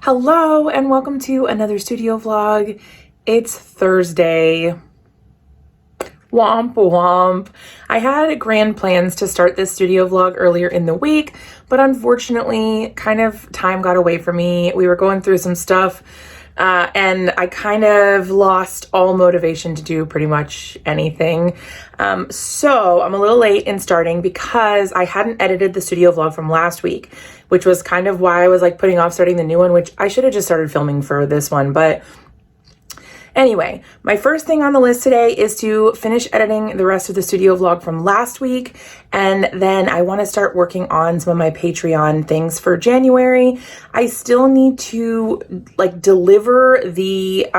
Hello and welcome to another studio vlog. It's Thursday. Womp womp. I had grand plans to start this studio vlog earlier in the week, but unfortunately kind of time got away from me. We were going through some stuff and I kind of lost all motivation to do pretty much anything. So I'm a little late in starting because I hadn't edited the studio vlog from last week, which was kind of why I was like putting off starting the new one, which I should have just started filming for this one. But anyway, my first thing on the list today is to finish editing the rest of the studio vlog from last week. And then I want to start working on some of my Patreon things for January. I still need to like deliver the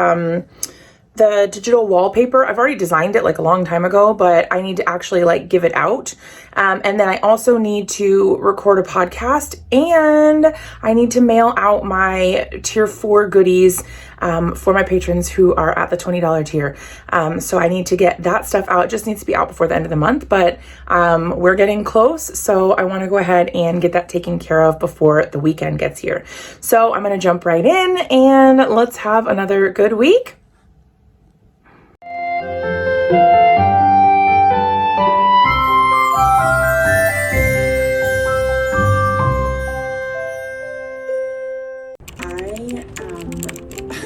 digital wallpaper. I've already designed it like a long time ago, but I need to actually like give it out. And then I also need to record a podcast and I need to mail out my tier 4 goodies for my patrons who are at the $20 tier. So I need to get that stuff out. It just needs to be out before the end of the month, but we're getting close. So I want to go ahead and get that taken care of before the weekend gets here. So I'm going to jump right in and let's have another good week.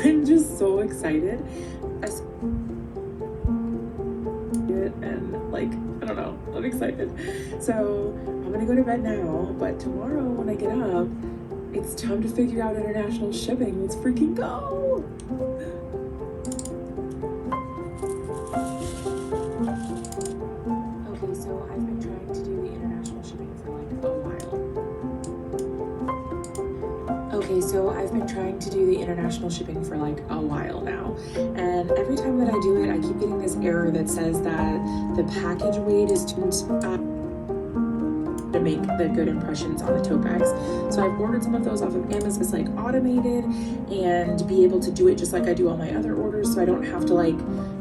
I'm just so excited. And like, I don't know, I'm excited. So I'm gonna go to bed now, but tomorrow when I get up, it's time to figure out international shipping. Let's freaking go. Okay, so I've been trying to do the international shipping for like a while. Now. And every time that I do it, I keep getting this error that says that the package weight is too to make the good impressions on the tote bags. So I've ordered some of those off of Amazon. It's like automated and be able to do it just like I do all my other orders, so I don't have to like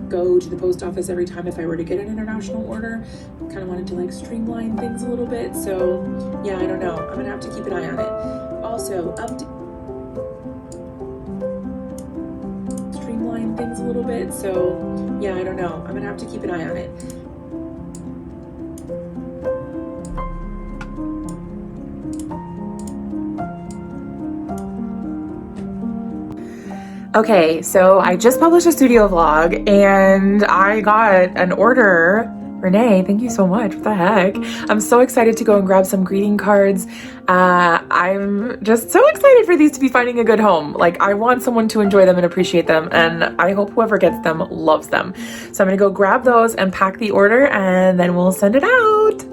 go to the post office every time if I were to get an international order. Kind of wanted to like streamline things a little bit. So yeah, I don't know. I'm gonna have to keep an eye on it. Also, streamline things a little bit. So yeah, I don't know. I'm gonna have to keep an eye on it. Okay, so I just published a studio vlog and I got an order. Renee, thank you so much. What the heck? I'm so excited to go and grab some greeting cards. I'm just so excited for these to be finding a good home. Like, I want someone to enjoy them and appreciate them, and I hope whoever gets them loves them. So I'm gonna go grab those and pack the order and then we'll send it out.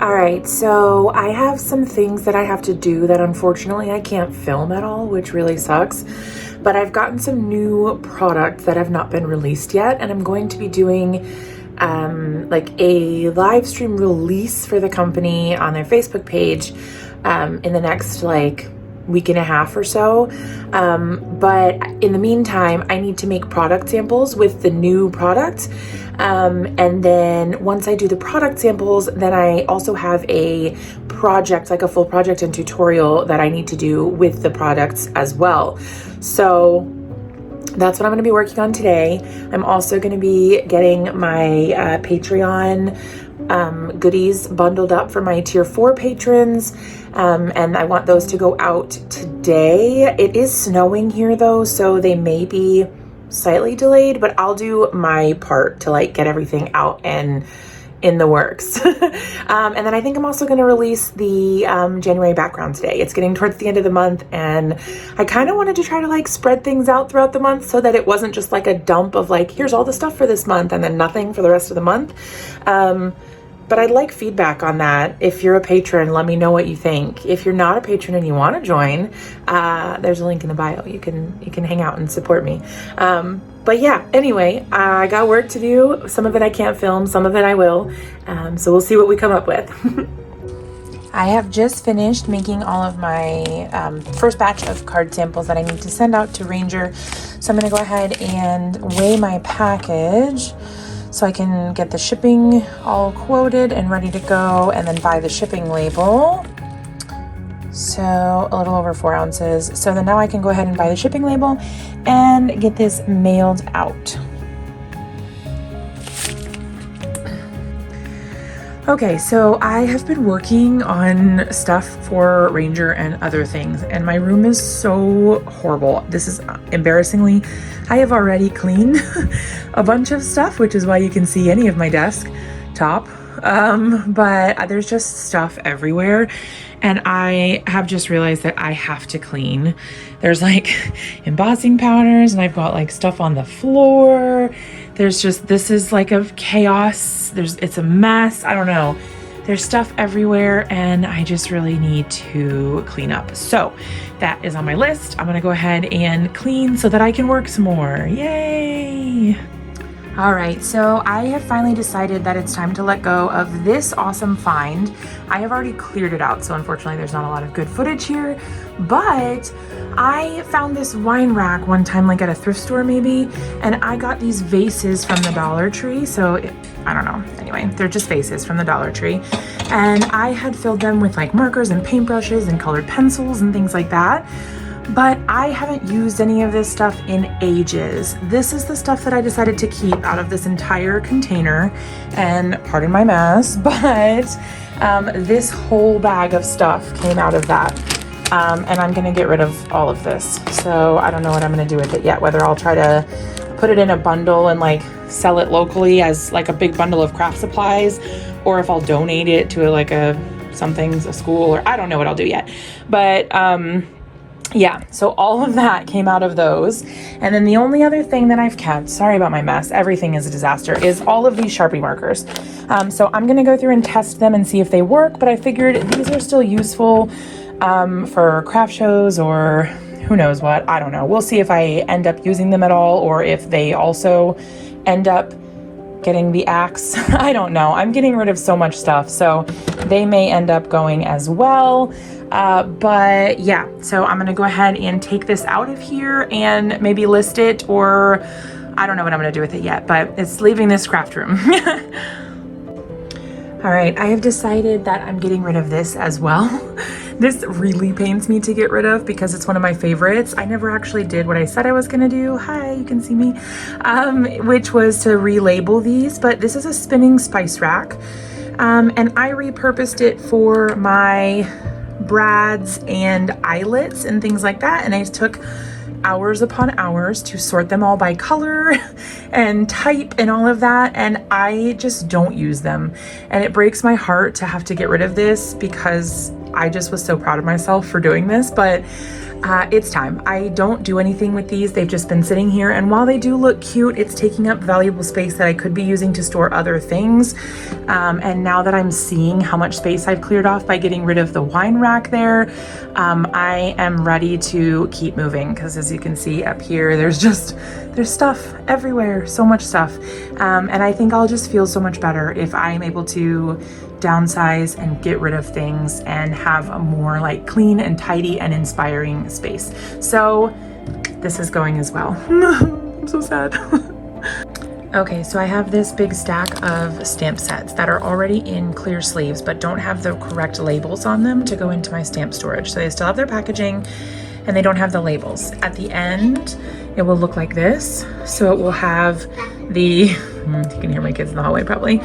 All right, so I have some things that I have to do that unfortunately I can't film at all, which really sucks. But I've gotten some new products that have not been released yet, and I'm going to be doing like a live stream release for the company on their Facebook page in the next like week and a half or so. But in the meantime, I need to make product samples with the new product. And then once I do the product samples, then I also have a project, like a full project and tutorial that I need to do with the products as well. So that's what I'm going to be working on today. I'm also going to be getting my Patreon goodies bundled up for my tier 4 patrons. And I want those to go out today. It is snowing here though, so they may be slightly delayed, but I'll do my part to like get everything out and in the works. And then I think I'm also going to release the January background today. It's getting towards the end of the month, and I kind of wanted to try to like spread things out throughout the month so that it wasn't just like a dump of like, here's all the stuff for this month and then nothing for the rest of the month. But I'd like feedback on that. If you're a patron, let me know what you think. If you're not a patron and you want to join, there's a link in the bio. You can hang out and support me. But yeah, anyway, I got work to do. Some of it I can't film, some of it I will. So we'll see what we come up with. I have just finished making all of my first batch of card samples that I need to send out to Ranger. So I'm going to go ahead and weigh my package so I can get the shipping all quoted and ready to go, and then buy the shipping label. So a little over 4 ounces. So then now I can go ahead and buy the shipping label and get this mailed out. Okay, so I have been working on stuff for Ranger and other things, and my room is so horrible. This is embarrassingly, I have already cleaned a bunch of stuff, which is why you can see any of my desk top. But there's just stuff everywhere, and I have just realized that I have to clean. There's like embossing powders, and I've got like stuff on the floor. There's just, this is like a chaos. It's a mess. I don't know. There's stuff everywhere, and I just really need to clean up. So that is on my list. I'm gonna go ahead and clean so that I can work some more. Yay! All right, so I have finally decided that it's time to let go of this awesome find. I have already cleared it out, so unfortunately there's not a lot of good footage here, but I found this wine rack one time, like at a thrift store maybe, and I got these vases from the Dollar Tree. I don't know, anyway, they're just vases from the Dollar Tree. And I had filled them with like markers and paintbrushes and colored pencils and things like that. But I haven't used any of this stuff in ages. This is the stuff that I decided to keep out of this entire container, and pardon my mess, but this whole bag of stuff came out of that. And I'm gonna get rid of all of this. So I don't know what I'm gonna do with it yet, whether I'll try to put it in a bundle and like sell it locally as like a big bundle of craft supplies, or if I'll donate it to a school, or I don't know what I'll do yet. But yeah, so all of that came out of those. And then the only other thing that I've kept, sorry about my mess, everything is a disaster, is all of these Sharpie markers. So I'm gonna go through and test them and see if they work, but I figured these are still useful for craft shows or who knows what, I don't know. We'll see if I end up using them at all, or if they also end up getting the axe. I don't know. I'm getting rid of so much stuff, so they may end up going as well. But yeah, so I'm gonna go ahead and take this out of here and maybe list it, or I don't know what I'm gonna do with it yet, but it's leaving this craft room. All right, I have decided that I'm getting rid of this as well. This really pains me to get rid of because it's one of my favorites. I never actually did what I said I was gonna do. Hi, you can see me. Which was to relabel these, but this is a spinning spice rack. And I repurposed it for my brads and eyelets and things like that. And I took hours upon hours to sort them all by color and type and all of that, and I just don't use them, and it breaks my heart to have to get rid of this because I just was so proud of myself for doing this, but it's time. I don't do anything with these. They've just been sitting here, and while they do look cute, it's taking up valuable space that I could be using to store other things. And now that I'm seeing how much space I've cleared off by getting rid of the wine rack there, I am ready to keep moving, because as you can see up here, there's stuff everywhere, so much stuff. And I think I'll just feel so much better if I'm able to downsize and get rid of things and have a more like clean and tidy and inspiring space. So this is going as well. I'm so sad. Okay, so I have this big stack of stamp sets that are already in clear sleeves but don't have the correct labels on them to go into my stamp storage. So they still have their packaging and they don't have the labels. At the end, it will look like this. So it will have the, you can hear my kids in the hallway probably.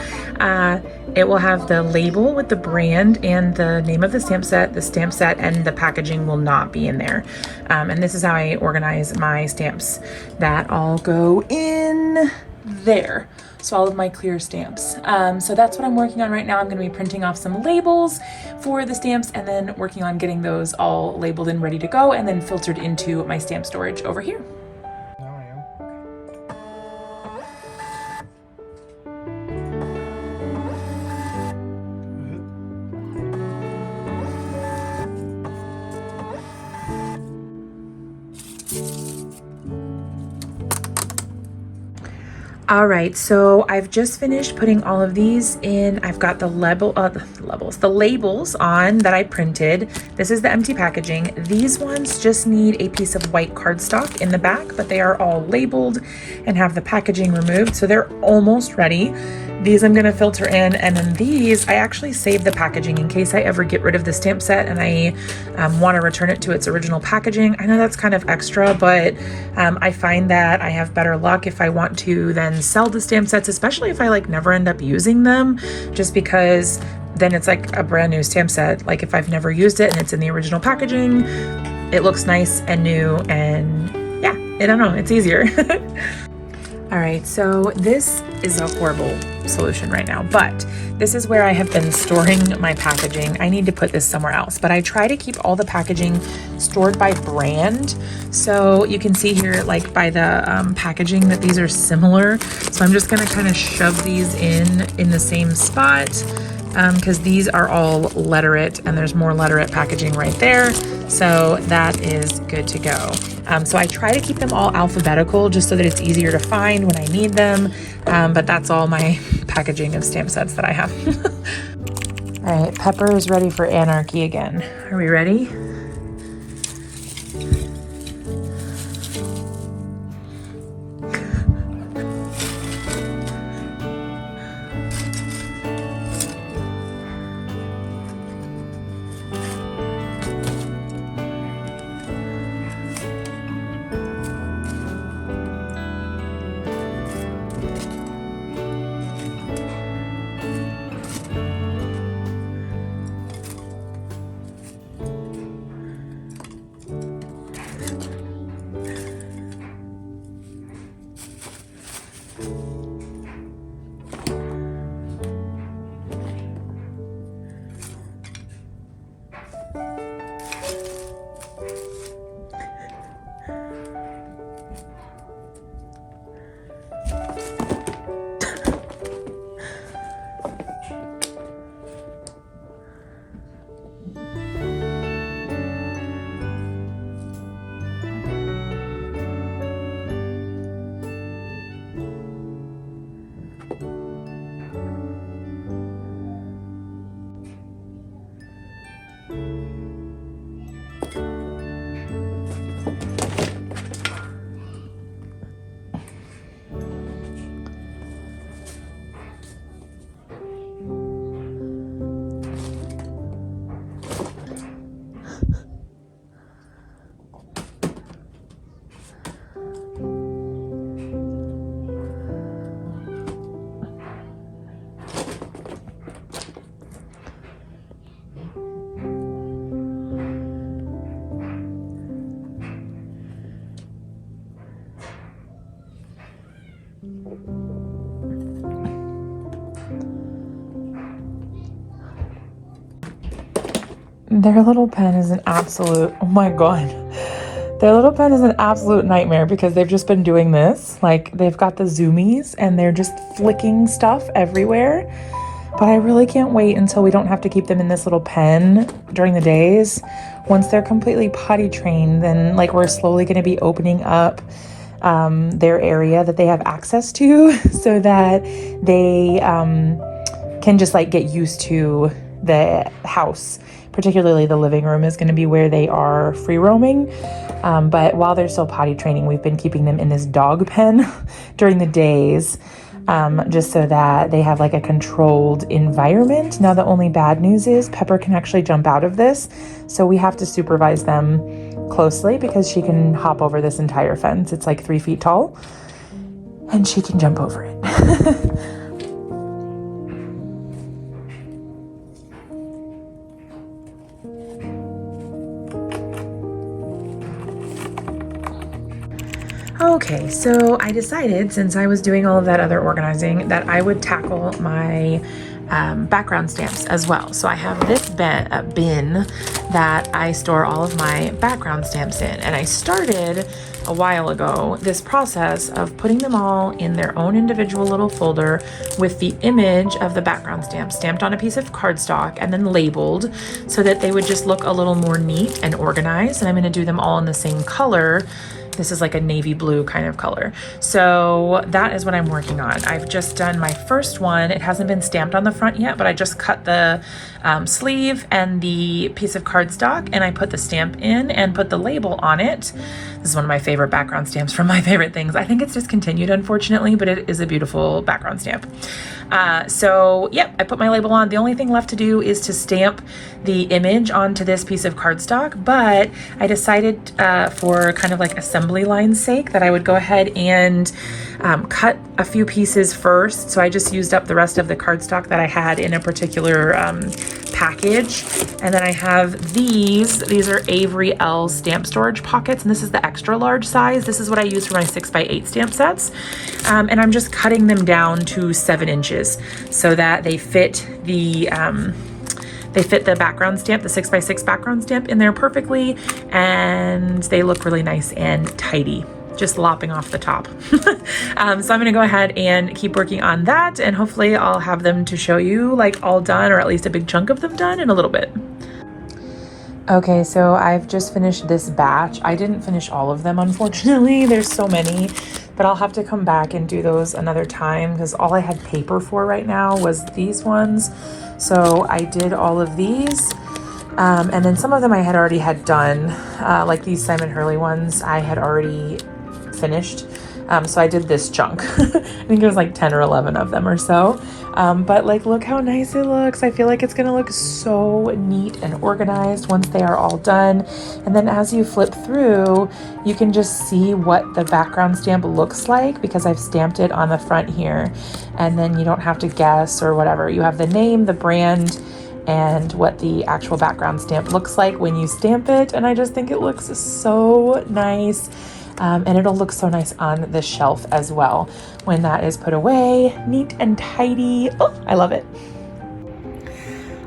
It will have the label with the brand and the name of the stamp set, and the packaging will not be in there. And this is how I organize my stamps that all go in there. So all of my clear stamps. So that's what I'm working on right now. I'm going to be printing off some labels for the stamps and then working on getting those all labeled and ready to go and then filtered into my stamp storage over here. All right, so I've just finished putting all of these in. I've got the the labels on that I printed. This is the empty packaging. These ones just need a piece of white cardstock in the back, but they are all labeled and have the packaging removed, so they're almost ready. These I'm gonna filter in, and then these, I actually save the packaging in case I ever get rid of the stamp set and I wanna return it to its original packaging. I know that's kind of extra, but I find that I have better luck if I want to then sell the stamp sets, especially if I like never end up using them, just because then it's like a brand new stamp set. Like if I've never used it and it's in the original packaging, it looks nice and new, and yeah, I don't know, it's easier. All right, so this is a horrible solution right now, but this is where I have been storing my packaging. I need to put this somewhere else, but I try to keep all the packaging stored by brand. So you can see here, like by the packaging, that these are similar. So I'm just gonna kind of shove these in the same spot, because these are all letterette, and there's more letterette packaging right there. So that is good to go. So I try to keep them all alphabetical just so that it's easier to find when I need them. But that's all my packaging of stamp sets that I have. All right, Pepper is ready for anarchy again. Are we ready? Their little pen is an absolute, oh my God. Their little pen is an absolute nightmare because they've just been doing this. Like they've got the zoomies and they're just flicking stuff everywhere. But I really can't wait until we don't have to keep them in this little pen during the days. Once they're completely potty trained, then like we're slowly going to be opening up their area that they have access to so that they can just like get used to the house. Particularly the living room is going to be where they are free roaming. But while they're still potty training, we've been keeping them in this dog pen during the days, just so that they have like a controlled environment. Now, the only bad news is Pepper can actually jump out of this. So we have to supervise them closely because she can hop over this entire fence. It's like 3 feet tall and she can jump over it. Okay, so I decided, since I was doing all of that other organizing, that I would tackle my background stamps as well. So I have this bin that I store all of my background stamps in, and I started a while ago this process of putting them all in their own individual little folder with the image of the background stamp stamped on a piece of cardstock and then labeled so that they would just look a little more neat and organized. And I'm going to do them all in the same color. This is like a navy blue kind of color. So that is what I'm working on. I've just done my first one. It hasn't been stamped on the front yet, but I just cut the sleeve and the piece of cardstock and I put the stamp in and put the label on it. This is one of my favorite background stamps from my favorite things. I think it's discontinued, unfortunately, but it is a beautiful background stamp. So yep, I put my label on. The only thing left to do is to stamp the image onto this piece of cardstock, but I decided for kind of like assembly line's sake that I would go ahead and cut a few pieces first. So I just used up the rest of the cardstock that I had in a particular package. And then I have these are Avery L stamp storage pockets, and this is the extra large size. This is what I use for my 6x8 stamp sets. And I'm just cutting them down to 7 inches so that they fit the background stamp, the 6x6 background stamp in there perfectly, and they look really nice and tidy, just lopping off the top. So I'm gonna go ahead and keep working on that, and hopefully I'll have them to show you like all done, or at least a big chunk of them done in a little bit. Okay, so I've just finished this batch. I didn't finish all of them, unfortunately. There's so many, but I'll have to come back and do those another time because all I had paper for right now was these ones. So I did all of these. And then some of them I had already had done, like these Simon Hurley ones I had already finished. So I did this chunk. I think it was like 10 or 11 of them or so. But like, look how nice it looks. I feel like it's gonna look so neat and organized once they are all done. And then as you flip through, you can just see what the background stamp looks like because I've stamped it on the front here. And then you don't have to guess or whatever. You have the name, the brand, and what the actual background stamp looks like when you stamp it. And I just think it looks so nice. And it'll look so nice on the shelf as well when that is put away, neat and tidy. Oh, I love it.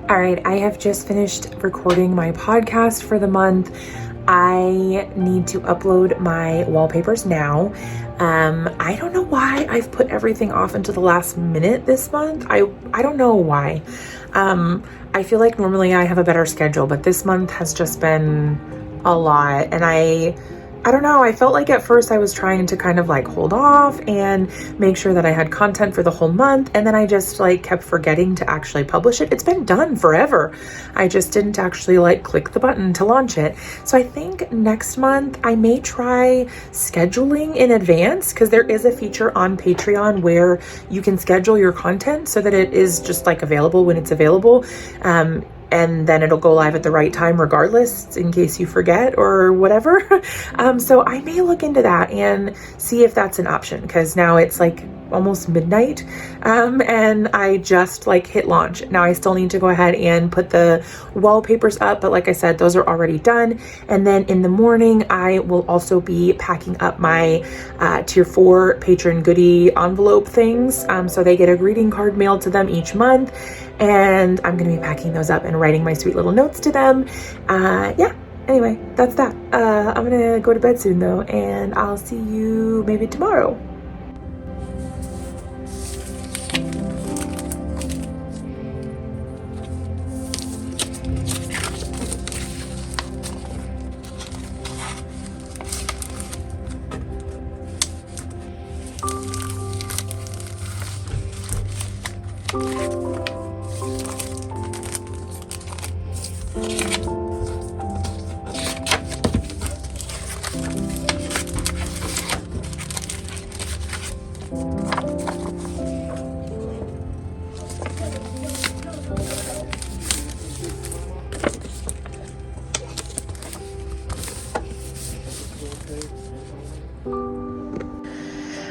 All right, I have just finished recording my podcast for the month. I need to upload my wallpapers now. I don't know why I've put everything off until the last minute this month. I don't know why. I feel like normally I have a better schedule, but this month has just been a lot, and I don't know, I felt like at first I was trying to kind of like hold off and make sure that I had content for the whole month, and then I just like kept forgetting to actually publish it. It's been done forever. I just didn't actually like click the button to launch it. So I think next month I may try scheduling in advance, because there is a feature on Patreon where you can schedule your content so that it is just like available when it's available. And then it'll go live at the right time regardless, in case you forget or whatever. So I may look into that and see if that's an option, because now it's like almost midnight, and I just like hit launch. Now I still need to go ahead and put the wallpapers up, but like I said, those are already done. And then in the morning, I will also be packing up my tier 4 patron goodie envelope things. So they get a greeting card mailed to them each month. and I'm gonna be packing those up and writing my sweet little notes to them. Yeah, anyway, that's that. I'm gonna go to bed soon though, and I'll see you maybe tomorrow.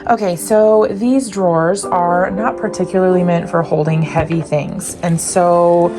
Okay, so these drawers are not particularly meant for holding heavy things. And so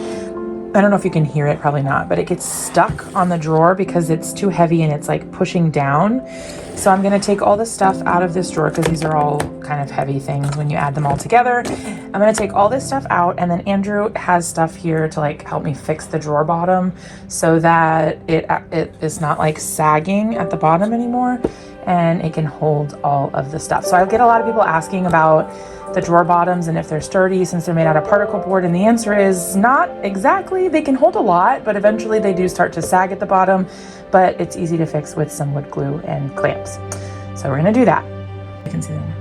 I don't know if you can hear it, probably not, but it gets stuck on the drawer because it's too heavy and it's like pushing down. So I'm gonna take all the stuff out of this drawer because these are all kind of heavy things when you add them all together. I'm gonna take all this stuff out, and then Andrew has stuff here to like help me fix the drawer bottom so that it is not like sagging at the bottom anymore, and it can hold all of the stuff. So I get a lot of people asking about the drawer bottoms and if they're sturdy since they're made out of particle board, and the answer is not exactly. They can hold a lot, but eventually they do start to sag at the bottom, but it's easy to fix with some wood glue and clamps. So we're gonna do that. You can see them.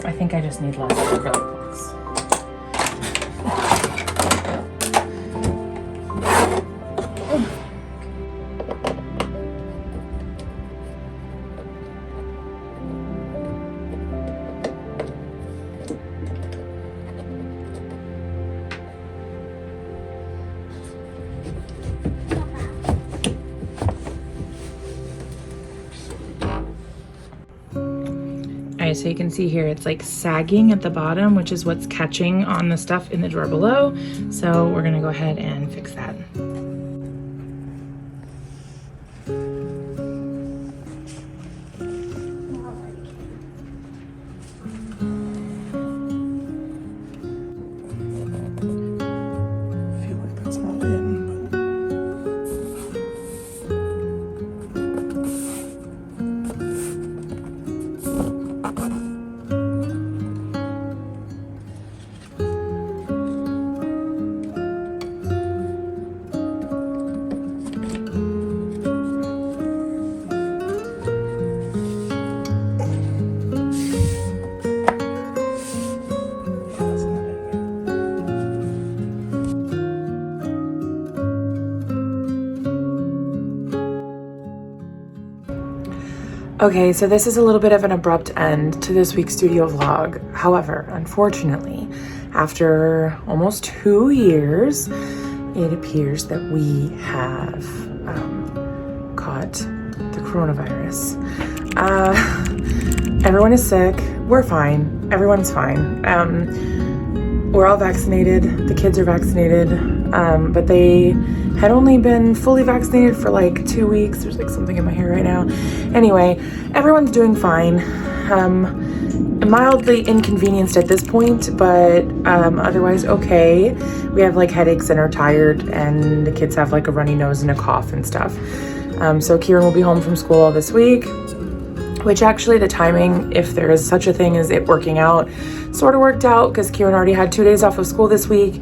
I think I just need less acrylic blocks. So you can see here it's like sagging at the bottom, which is what's catching on the stuff in the drawer below. So we're gonna go ahead and fix that. Okay, so this is a little bit of an abrupt end to this week's studio vlog. However, unfortunately, after almost 2 years, it appears that we have caught the coronavirus. Everyone is sick. We're fine. Everyone's fine. We're all vaccinated. The kids are vaccinated, but they had only been fully vaccinated for like 2 weeks. There's like something in my hair right now. Anyway, everyone's doing fine. Mildly inconvenienced at this point, but otherwise okay. We have like headaches and are tired, and the kids have like a runny nose and a cough and stuff. So Kieran will be home from school all this week, which actually the timing, if there is such a thing as it working out, sort of worked out because Kieran already had 2 days off of school this week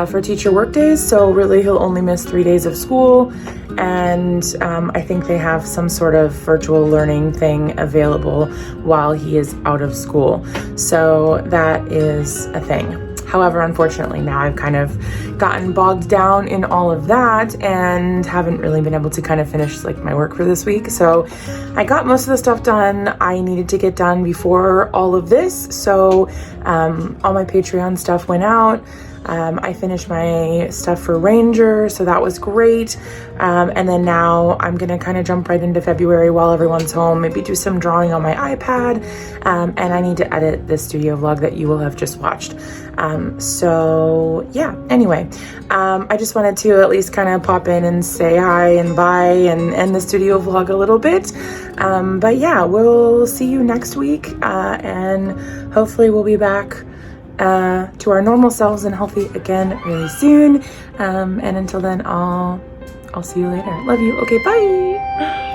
for teacher work days. So really he'll only miss 3 days of school. And I think they have some sort of virtual learning thing available while he is out of school. So that is a thing. However, unfortunately now I've kind of gotten bogged down in all of that and haven't really been able to kind of finish like my work for this week. So I got most of the stuff done I needed to get done before all of this. So all my Patreon stuff went out. I finished my stuff for Ranger, so that was great. And then now I'm gonna kind of jump right into February while everyone's home, maybe do some drawing on my iPad. And I need to edit this studio vlog that you will have just watched. So yeah, anyway, I just wanted to at least kind of pop in and say hi and bye and end the studio vlog a little bit. But yeah, we'll see you next week, and hopefully we'll be back to our normal selves and healthy again really soon. And until then, I'll see you later. Love you. Okay, bye.